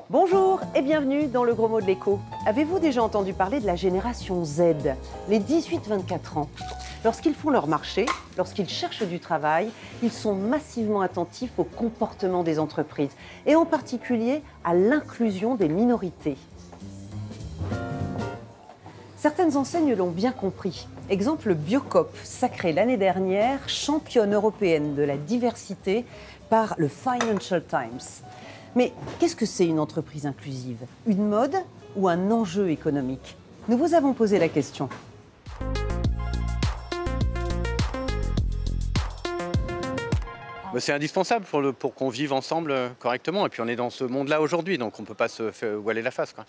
Bonjour et bienvenue dans le gros mot de l'écho. Avez-vous déjà entendu parler de la génération Z, les 18-24 ans? Lorsqu'ils font leur marché, lorsqu'ils cherchent du travail, ils sont massivement attentifs au comportement des entreprises et en particulier à l'inclusion des minorités. Certaines enseignes l'ont bien compris. Exemple, Biocop, sacrée l'année dernière championne européenne de la diversité par le Financial Times. Mais qu'est-ce que c'est une entreprise inclusive? Une mode ou un enjeu économique? Nous vous avons posé la question. C'est indispensable pour qu'on vive ensemble correctement. Et puis on est dans ce monde-là aujourd'hui, donc on ne peut pas se voiler la face, quoi.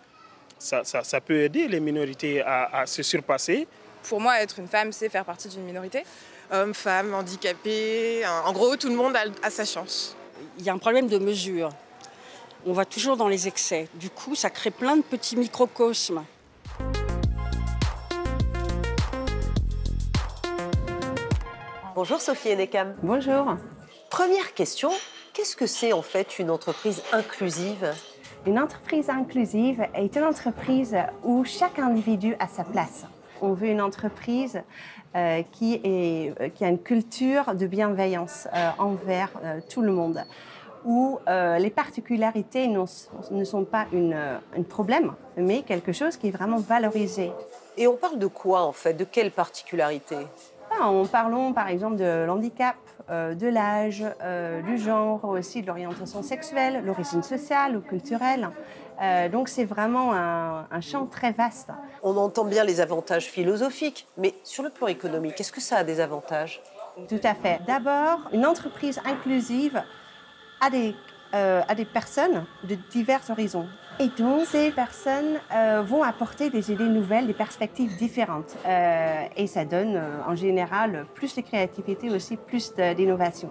Ça peut aider les minorités à se surpasser. Pour moi, être une femme, c'est faire partie d'une minorité. Hommes, femmes, handicapés, en gros, tout le monde a sa chance. Il y a un problème de mesure. On va toujours dans les excès. Du coup, ça crée plein de petits microcosmes. Bonjour Sophie Enekam. Bonjour. Première question, qu'est-ce que c'est en fait une entreprise inclusive? Une entreprise inclusive est une entreprise où chaque individu a sa place. On veut une entreprise qui a une culture de bienveillance envers tout le monde, où les particularités ne sont pas un problème, mais quelque chose qui est vraiment valorisé. Et on parle de quoi en fait? De quelles particularités? Parlons par exemple de l'handicap, de l'âge, du genre, aussi de l'orientation sexuelle, l'origine sociale ou culturelle. Donc c'est vraiment un champ très vaste. On entend bien les avantages philosophiques, mais sur le plan économique, est-ce que ça a des avantages? Tout à fait. D'abord, une entreprise inclusive a des personnes de divers horizons. Et donc, ces personnes vont apporter des idées nouvelles, des perspectives différentes. Et ça donne, en général, plus de créativité, aussi plus d'innovation.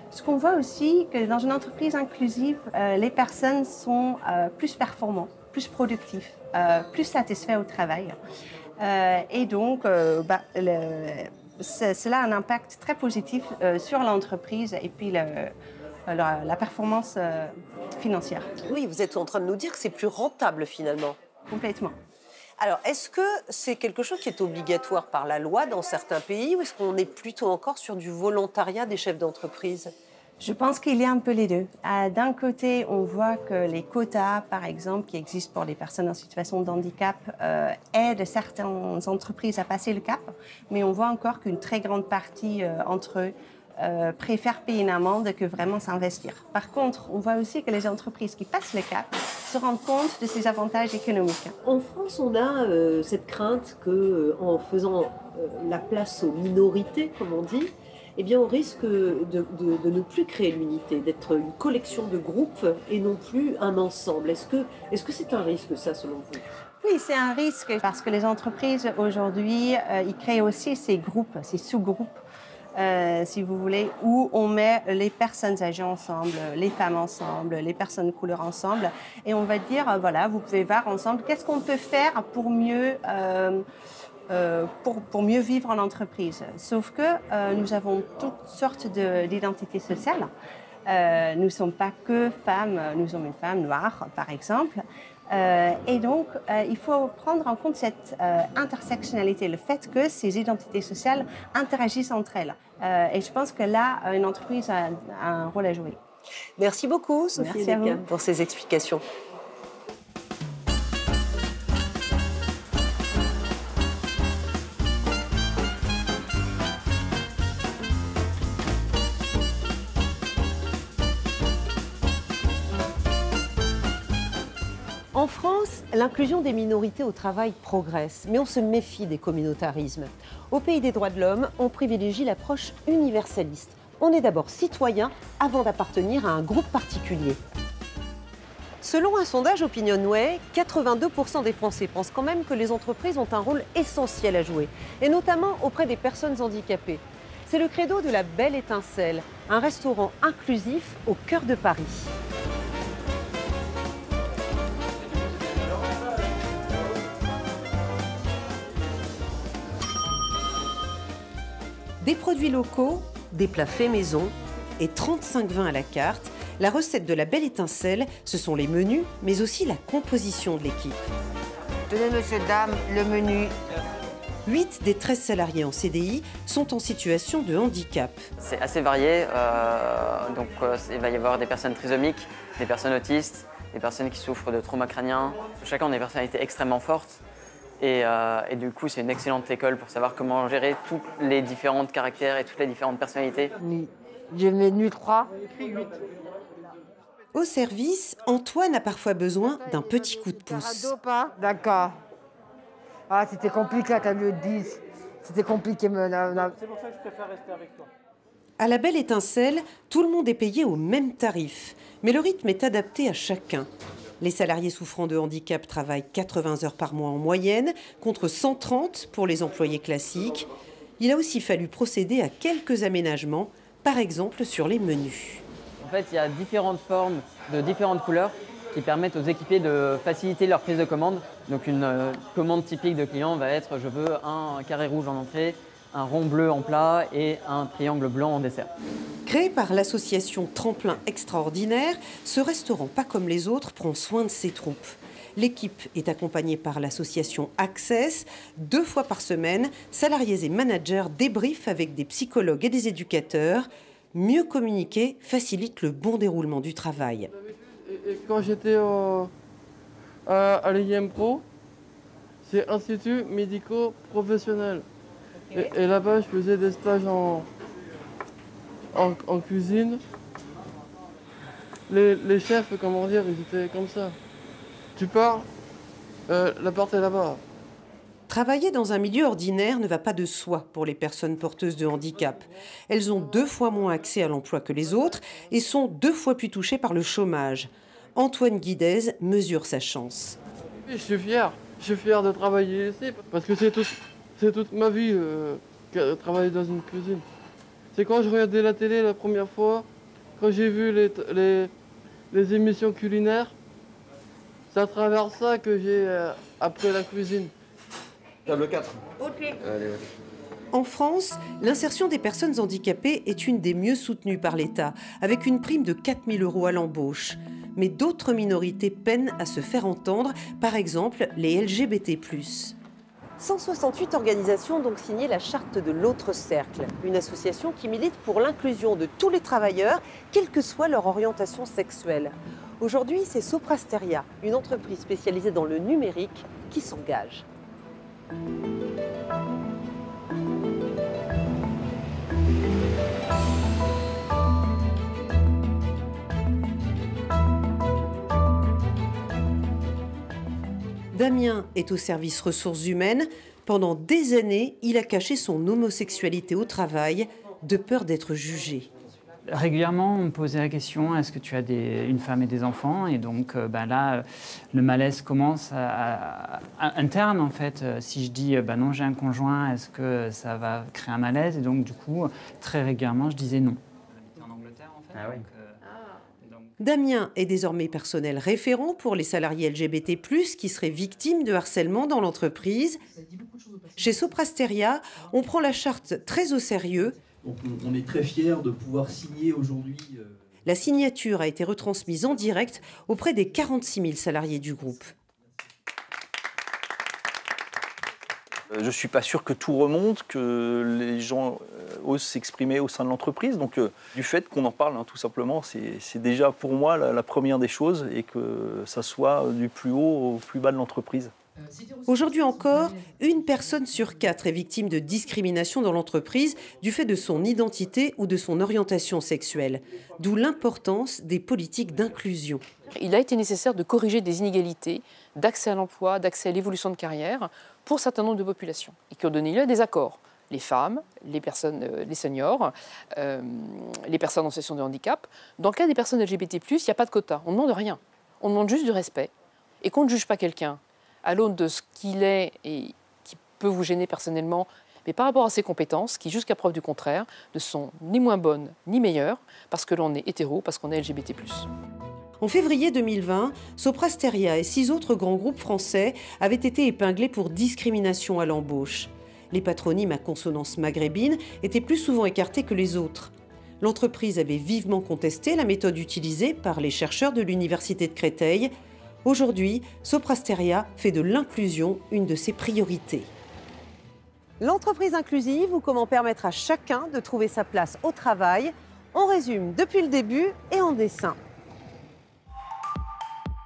Ce qu'on voit aussi, que dans une entreprise inclusive, les personnes sont plus performantes, plus productives, plus satisfaits au travail. Et donc, cela a un impact très positif sur l'entreprise et puis la performance financière. Oui, vous êtes en train de nous dire que c'est plus rentable finalement. Complètement. Alors, est-ce que c'est quelque chose qui est obligatoire par la loi dans certains pays ou est-ce qu'on est plutôt encore sur du volontariat des chefs d'entreprise? Je pense qu'il y a un peu les deux. D'un côté, on voit que les quotas, par exemple, qui existent pour les personnes en situation de handicap, aident certaines entreprises à passer le cap, mais on voit encore qu'une très grande partie entre eux préfèrent payer une amende que vraiment s'investir. Par contre, on voit aussi que les entreprises qui passent le cap se rendent compte de ces avantages économiques. En France, on a cette crainte qu'en faisant la place aux minorités, comme on dit, eh bien, on risque de ne plus créer l'unité, d'être une collection de groupes et non plus un ensemble. Est-ce que c'est un risque, ça, selon vous? Oui, c'est un risque parce que les entreprises, aujourd'hui, ils créent aussi ces groupes, ces sous-groupes, si vous voulez, où on met les personnes âgées ensemble, les femmes ensemble, les personnes de couleur ensemble. Et on va dire, voilà, vous pouvez voir ensemble qu'est-ce qu'on peut faire pour mieux vivre en entreprise. Sauf que nous avons toutes sortes d'identités sociales. Nous ne sommes pas que femmes, nous sommes une femme noire, par exemple. Et donc, il faut prendre en compte cette intersectionnalité, le fait que ces identités sociales interagissent entre elles. Et je pense que là, une entreprise a un rôle à jouer. Merci beaucoup, Sophie Enekam, pour ces explications. En France, l'inclusion des minorités au travail progresse, mais on se méfie des communautarismes. Au pays des droits de l'homme, on privilégie l'approche universaliste. On est d'abord citoyen avant d'appartenir à un groupe particulier. Selon un sondage Opinionway, 82% des Français pensent quand même que les entreprises ont un rôle essentiel à jouer, et notamment auprès des personnes handicapées. C'est le credo de la Belle Étincelle, un restaurant inclusif au cœur de Paris. Des produits locaux, des plats faits maison et 35 vins à la carte. La recette de la Belle Étincelle, ce sont les menus, mais aussi la composition de l'équipe. Tenez, monsieur, dame, le menu. 8 des 13 salariés en CDI sont en situation de handicap. C'est assez varié, il va y avoir des personnes trisomiques, des personnes autistes, des personnes qui souffrent de traumas crâniens. Chacun a des personnalités extrêmement fortes et du coup c'est une excellente école pour savoir comment gérer tous les différents caractères et toutes les différentes personnalités. J'ai menu 3. Au service, Antoine a parfois besoin d'un petit coup de pouce. D'accord. Ah, c'était compliqué quand le 10. C'était compliqué. C'est pour ça que je préfère rester avec toi. À la Belle Étincelle, tout le monde est payé au même tarif, mais le rythme est adapté à chacun. Les salariés souffrant de handicap travaillent 80 heures par mois en moyenne, contre 130 pour les employés classiques. Il a aussi fallu procéder à quelques aménagements, par exemple sur les menus. En fait, il y a différentes formes de différentes couleurs qui permettent aux équipiers de faciliter leur prise de commande. Donc une commande typique de client va être: je veux un carré rouge en entrée, un rond bleu en plat et un triangle blanc en dessert. Créé par l'association Tremplin Extraordinaire, ce restaurant pas comme les autres prend soin de ses troupes. L'équipe est accompagnée par l'association Access. 2 fois par semaine, salariés et managers débriefent avec des psychologues et des éducateurs. Mieux communiquer facilite le bon déroulement du travail. Et quand j'étais à l'IMPRO, c'est Institut médico-professionnel. Okay. Et là-bas, je faisais des stages en cuisine. Les chefs, comment dire, ils étaient comme ça. Tu pars, la porte est là-bas. Travailler dans un milieu ordinaire ne va pas de soi pour les personnes porteuses de handicap. Elles ont 2 fois moins accès à l'emploi que les autres et sont 2 fois plus touchées par le chômage. Antoine Guidez mesure sa chance. Je suis fier de travailler ici parce que c'est toute ma vie de travailler dans une cuisine. C'est quand je regardais la télé la première fois, quand j'ai vu les émissions culinaires, c'est à travers ça que j'ai appris la cuisine. Table 4. Ok. Allez. En France, l'insertion des personnes handicapées est une des mieux soutenues par l'État, avec une prime de 4 000 € à l'embauche. Mais d'autres minorités peinent à se faire entendre, par exemple les LGBT+. 168 organisations ont donc signé la charte de l'autre cercle, une association qui milite pour l'inclusion de tous les travailleurs, quelle que soit leur orientation sexuelle. Aujourd'hui, c'est Soprasteria, une entreprise spécialisée dans le numérique, qui s'engage. Damien est au service ressources humaines. Pendant des années, il a caché son homosexualité au travail, de peur d'être jugé. Régulièrement, on me posait la question: est-ce que tu as une femme et des enfants? Et donc là, le malaise commence interne en fait. Si je dis non, j'ai un conjoint, est-ce que ça va créer un malaise? Et donc du coup, très régulièrement, je disais non. En Angleterre en fait. Ah oui. Damien est désormais personnel référent pour les salariés LGBT+, qui seraient victimes de harcèlement dans l'entreprise. Chez Soprasteria, on prend la charte très au sérieux. Donc on est très fiers de pouvoir signer aujourd'hui. La signature a été retransmise en direct auprès des 46 000 salariés du groupe. Je ne suis pas sûr que tout remonte, que les gens osent s'exprimer au sein de l'entreprise. Donc du fait qu'on en parle, tout simplement, c'est déjà pour moi la première des choses, et que ça soit du plus haut au plus bas de l'entreprise. Aujourd'hui encore, 1 personne sur 4 est victime de discrimination dans l'entreprise du fait de son identité ou de son orientation sexuelle. D'où l'importance des politiques d'inclusion. Il a été nécessaire de corriger des inégalités d'accès à l'emploi, d'accès à l'évolution de carrière pour un certain nombre de populations, et qui ont donné lieu à des accords. les femmes, les personnes, les seniors, les personnes en situation de handicap. Dans le cas des personnes LGBT+, il n'y a pas de quota, on ne demande rien. On demande juste du respect. Et qu'on ne juge pas quelqu'un à l'aune de ce qu'il est et qui peut vous gêner personnellement, mais par rapport à ses compétences, qui, jusqu'à preuve du contraire, ne sont ni moins bonnes ni meilleures, parce que l'on est hétéro, parce qu'on est LGBT+. En février 2020, Soprasteria et 6 autres grands groupes français avaient été épinglés pour discrimination à l'embauche. Les patronymes à consonance maghrébine étaient plus souvent écartés que les autres. L'entreprise avait vivement contesté la méthode utilisée par les chercheurs de l'Université de Créteil. Aujourd'hui, Soprasteria fait de l'inclusion une de ses priorités. L'entreprise inclusive ou comment permettre à chacun de trouver sa place au travail, on résume depuis le début et en dessin.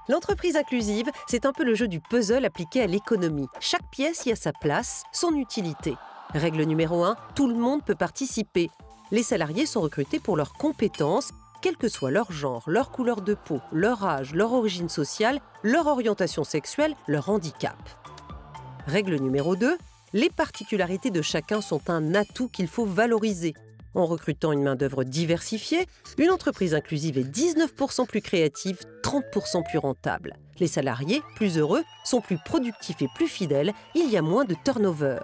L'entreprise inclusive, c'est un peu le jeu du puzzle appliqué à l'économie. Chaque pièce y a sa place, son utilité. Règle numéro 1, tout le monde peut participer. Les salariés sont recrutés pour leurs compétences, quel que soit leur genre, leur couleur de peau, leur âge, leur origine sociale, leur orientation sexuelle, leur handicap. Règle numéro 2, les particularités de chacun sont un atout qu'il faut valoriser. En recrutant une main-d'œuvre diversifiée, une entreprise inclusive est 19% plus créative, 30% plus rentable. Les salariés, plus heureux, sont plus productifs et plus fidèles, il y a moins de turnover.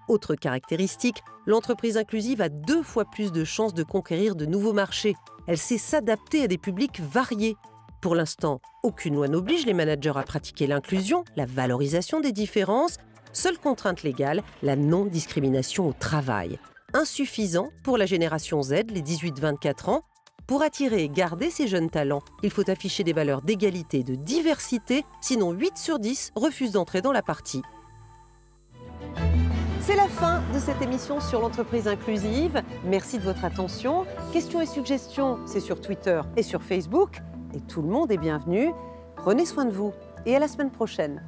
Autre caractéristique, l'entreprise inclusive a 2 fois plus de chances de conquérir de nouveaux marchés. Elle sait s'adapter à des publics variés. Pour l'instant, aucune loi n'oblige les managers à pratiquer l'inclusion, la valorisation des différences. Seule contrainte légale, la non-discrimination au travail. Insuffisant pour la génération Z, les 18-24 ans. Pour attirer et garder ces jeunes talents, il faut afficher des valeurs d'égalité et de diversité, sinon 8 sur 10 refusent d'entrer dans la partie. C'est la fin de cette émission sur l'entreprise inclusive. Merci de votre attention. Questions et suggestions, c'est sur Twitter et sur Facebook. Et tout le monde est bienvenu. Prenez soin de vous et à la semaine prochaine.